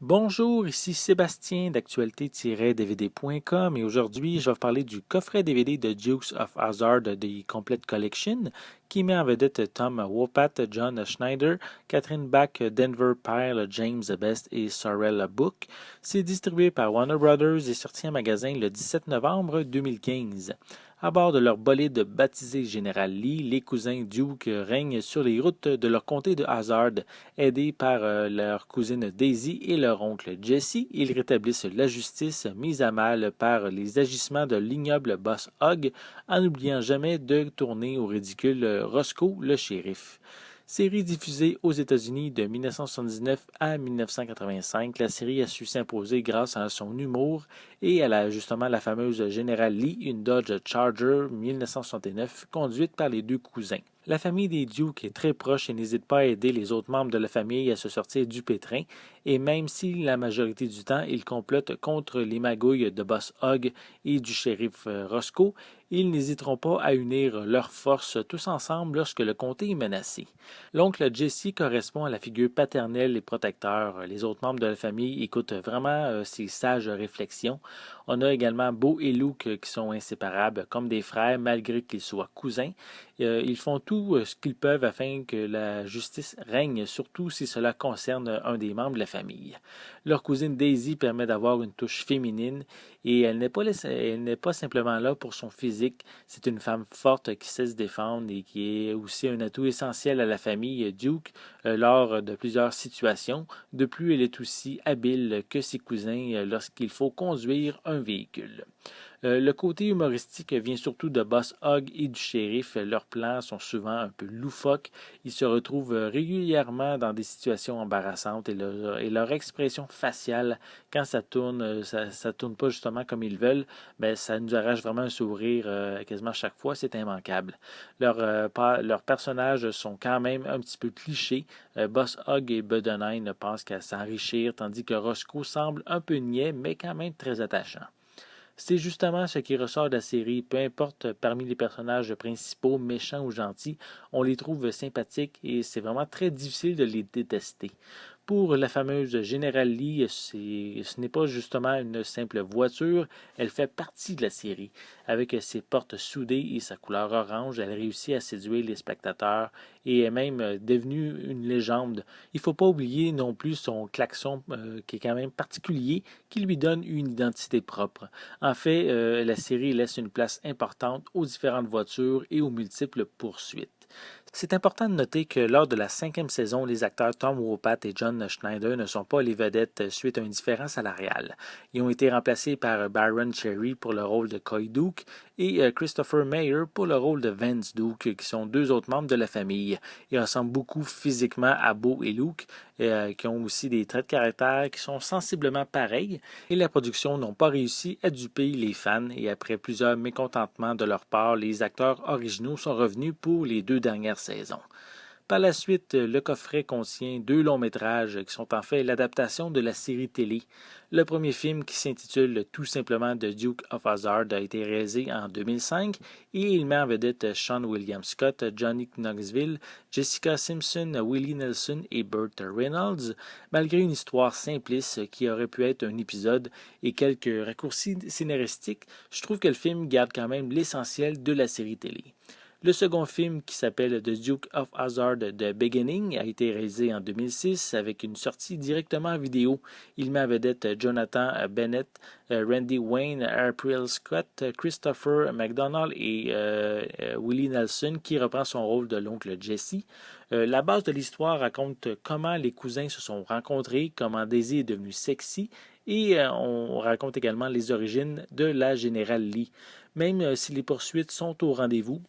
Bonjour, ici Sébastien d'actualité-dvd.com et aujourd'hui je vais vous parler du coffret DVD de Dukes of Hazzard The Complete Collection qui met en vedette Tom Wopat, John Schneider, Catherine Bach, Denver Pyle, James Best et Sorrel Book. C'est distribué par Warner Brothers et sorti en magasin le 17 novembre 2015. À bord de leur bolide baptisé Général Lee, les cousins Duke règnent sur les routes de leur comté de Hazard. Aidés par leur cousine Daisy et leur oncle Jesse, ils rétablissent la justice mise à mal par les agissements de l'ignoble boss Hogg, en n'oubliant jamais de tourner au ridicule Roscoe le shérif. Série diffusée aux États-Unis de 1979 à 1985, la série a su s'imposer grâce à son humour et à la fameuse General Lee, une Dodge Charger 1969 conduite par les deux cousins. La famille des Duke est très proche et n'hésite pas à aider les autres membres de la famille à se sortir du pétrin, et même si la majorité du temps ils complotent contre les magouilles de Boss Hogg et du shérif Roscoe, ils n'hésiteront pas à unir leurs forces tous ensemble lorsque le comté est menacé. L'oncle Jesse correspond à la figure paternelle et protecteur. Les autres membres de la famille écoutent vraiment ses sages réflexions. On a également Bo et Luke qui sont inséparables, comme des frères malgré qu'ils soient cousins. Ils font tout ce qu'ils peuvent afin que la justice règne, surtout si cela concerne un des membres de la famille. Leur cousine Daisy permet d'avoir une touche féminine et elle n'est pas simplement là pour son physique. C'est une femme forte qui sait se défendre et qui est aussi un atout essentiel à la famille Duke lors de plusieurs situations. De plus, elle est aussi habile que ses cousins lorsqu'il faut conduire un véhicule. Le côté humoristique vient surtout de Boss Hogg et du shérif. Leurs plans sont souvent un peu loufoques. Ils se retrouvent régulièrement dans des situations embarrassantes et leur expression faciale, quand ça tourne pas justement comme ils veulent, ben, ça nous arrache vraiment un sourire quasiment chaque fois. C'est immanquable. Leurs personnages sont quand même un petit peu clichés. Boss Hogg et Buddenheim pensent qu'à s'enrichir, tandis que Roscoe semble un peu niais, mais quand même très attachant. C'est justement ce qui ressort de la série. Peu importe parmi les personnages principaux, méchants ou gentils, on les trouve sympathiques et c'est vraiment très difficile de les détester. Pour la fameuse General Lee, ce n'est pas justement une simple voiture, elle fait partie de la série. Avec ses portes soudées et sa couleur orange, elle réussit à séduire les spectateurs et est même devenue une légende. Il ne faut pas oublier non plus son klaxon qui est quand même particulier, qui lui donne une identité propre. En fait, la série laisse une place importante aux différentes voitures et aux multiples poursuites. C'est important de noter que lors de la 5e saison, les acteurs Tom Wopat et John Schneider ne sont pas les vedettes suite à un différend salarial. Ils ont été remplacés par Byron Cherry pour le rôle de Coy Duke et Christopher Mayer pour le rôle de Vance Duke, qui sont deux autres membres de la famille. Ils ressemblent beaucoup physiquement à Bo et Luke, qui ont aussi des traits de caractère qui sont sensiblement pareils, et la production n'ont pas réussi à duper les fans, et après plusieurs mécontentements de leur part, les acteurs originaux sont revenus pour les 2 dernières saisons. Par la suite, le coffret contient 2 longs métrages qui sont en fait l'adaptation de la série télé. Le premier film, qui s'intitule tout simplement The Duke of Hazzard, a été réalisé en 2005 et il met en vedette Sean William Scott, Johnny Knoxville, Jessica Simpson, Willie Nelson et Burt Reynolds. Malgré une histoire simpliste qui aurait pu être un épisode et quelques raccourcis scénaristiques, je trouve que le film garde quand même l'essentiel de la série télé. Le second film, qui s'appelle The Duke of Hazzard The Beginning, a été réalisé en 2006 avec une sortie directement en vidéo. Il met en vedette Jonathan Bennett, Randy Wayne, April Scott, Christopher McDonald et Willie Nelson, qui reprend son rôle de l'oncle Jesse. La base de l'histoire raconte comment les cousins se sont rencontrés, comment Daisy est devenue sexy, et on raconte également les origines de la Générale Lee. Même si les poursuites sont au rendez-vous,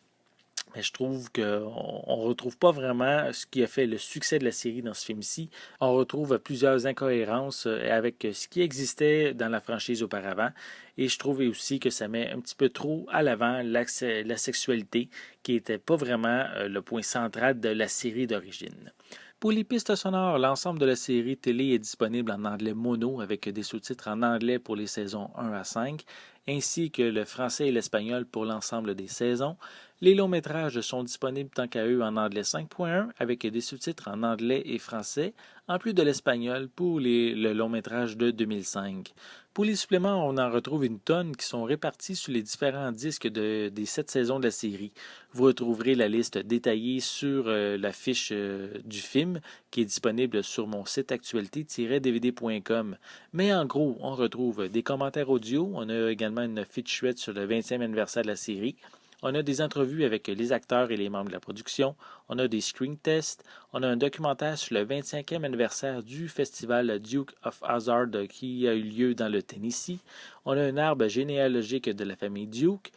mais je trouve qu'on ne retrouve pas vraiment ce qui a fait le succès de la série dans ce film-ci. On retrouve plusieurs incohérences avec ce qui existait dans la franchise auparavant. Et je trouve aussi que ça met un petit peu trop à l'avant la sexualité, qui n'était pas vraiment le point central de la série d'origine. Pour les pistes sonores, l'ensemble de la série télé est disponible en anglais mono avec des sous-titres en anglais pour les saisons 1 à 5, ainsi que le français et l'espagnol pour l'ensemble des saisons. Les longs métrages sont disponibles tant qu'à eux en anglais 5.1 avec des sous-titres en anglais et français, en plus de l'espagnol pour le long métrage de 2005. Pour les suppléments, on en retrouve une tonne qui sont répartis sur les différents disques des 7 saisons de la série. Vous retrouverez la liste détaillée sur la fiche du film qui est disponible sur mon site actualité-dvd.com. Mais en gros, on retrouve des commentaires audio, on a également une featurette sur le 20e anniversaire de la série. On a des entrevues avec les acteurs et les membres de la production. On a des screen tests. On a un documentaire sur le 25e anniversaire du festival Duke of Hazzard qui a eu lieu dans le Tennessee. On a un arbre généalogique de la famille Duke.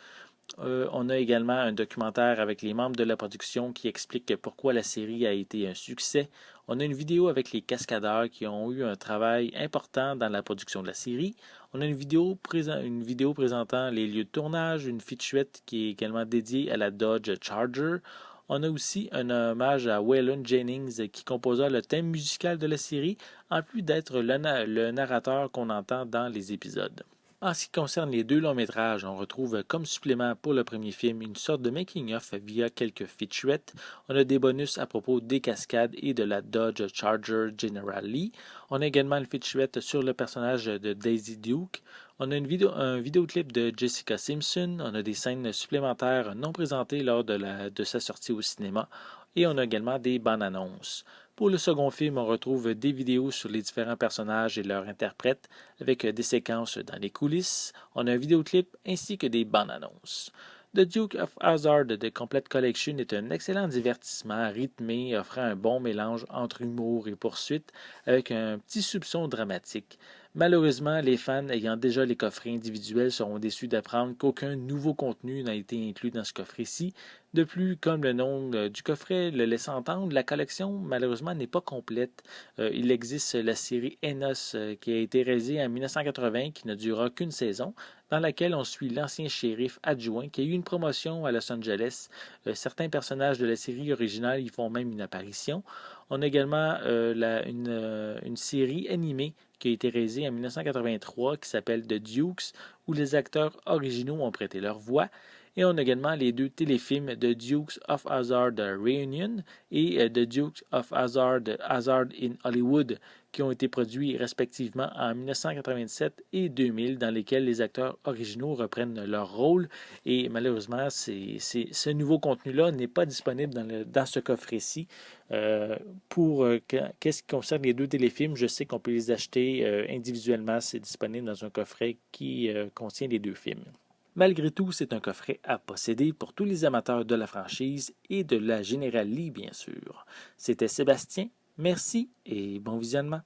On a également un documentaire avec les membres de la production qui explique pourquoi la série a été un succès. On a une vidéo avec les cascadeurs qui ont eu un travail important dans la production de la série. On a une vidéo présentant les lieux de tournage, une featurette qui est également dédiée à la Dodge Charger. On a aussi un hommage à Waylon Jennings qui composa le thème musical de la série, en plus d'être le narrateur qu'on entend dans les épisodes. En ce qui concerne les deux longs métrages, on retrouve comme supplément pour le premier film une sorte de making-of via quelques featurettes. On a des bonus à propos des cascades et de la Dodge Charger General Lee. On a également une featurette sur le personnage de Daisy Duke. On a un vidéoclip de Jessica Simpson. On a des scènes supplémentaires non présentées lors de sa sortie au cinéma. Et on a également des bandes annonces. Pour le second film, on retrouve des vidéos sur les différents personnages et leurs interprètes, avec des séquences dans les coulisses. On a un vidéoclip ainsi que des bandes annonces. The Duke of Hazzard The Complete Collection est un excellent divertissement rythmé offrant un bon mélange entre humour et poursuite avec un petit soupçon dramatique. Malheureusement, les fans ayant déjà les coffrets individuels seront déçus d'apprendre qu'aucun nouveau contenu n'a été inclus dans ce coffret-ci. De plus, comme le nom du coffret le laisse entendre, la collection malheureusement n'est pas complète. Il existe la série Enos qui a été réalisée en 1980 qui ne durera qu'une saison, dans laquelle on suit l'ancien shérif adjoint qui a eu une promotion à Los Angeles. Certains personnages de la série originale y font même une apparition. On a également une série animée qui a été réalisée en 1983 qui s'appelle The Dukes, où les acteurs originaux ont prêté leur voix. Et on a également les deux téléfilms The Dukes of Hazzard Reunion et The Dukes of Hazzard Hazzard in Hollywood qui ont été produits respectivement en 1987 et 2000 dans lesquels les acteurs originaux reprennent leur rôle et malheureusement ce nouveau contenu-là n'est pas disponible dans ce coffret-ci. Qu'est-ce qui concerne les deux téléfilms, je sais qu'on peut les acheter individuellement, c'est disponible dans un coffret qui contient les deux films. Malgré tout, c'est un coffret à posséder pour tous les amateurs de la franchise et de la General Lee, bien sûr. C'était Sébastien, merci et bon visionnement.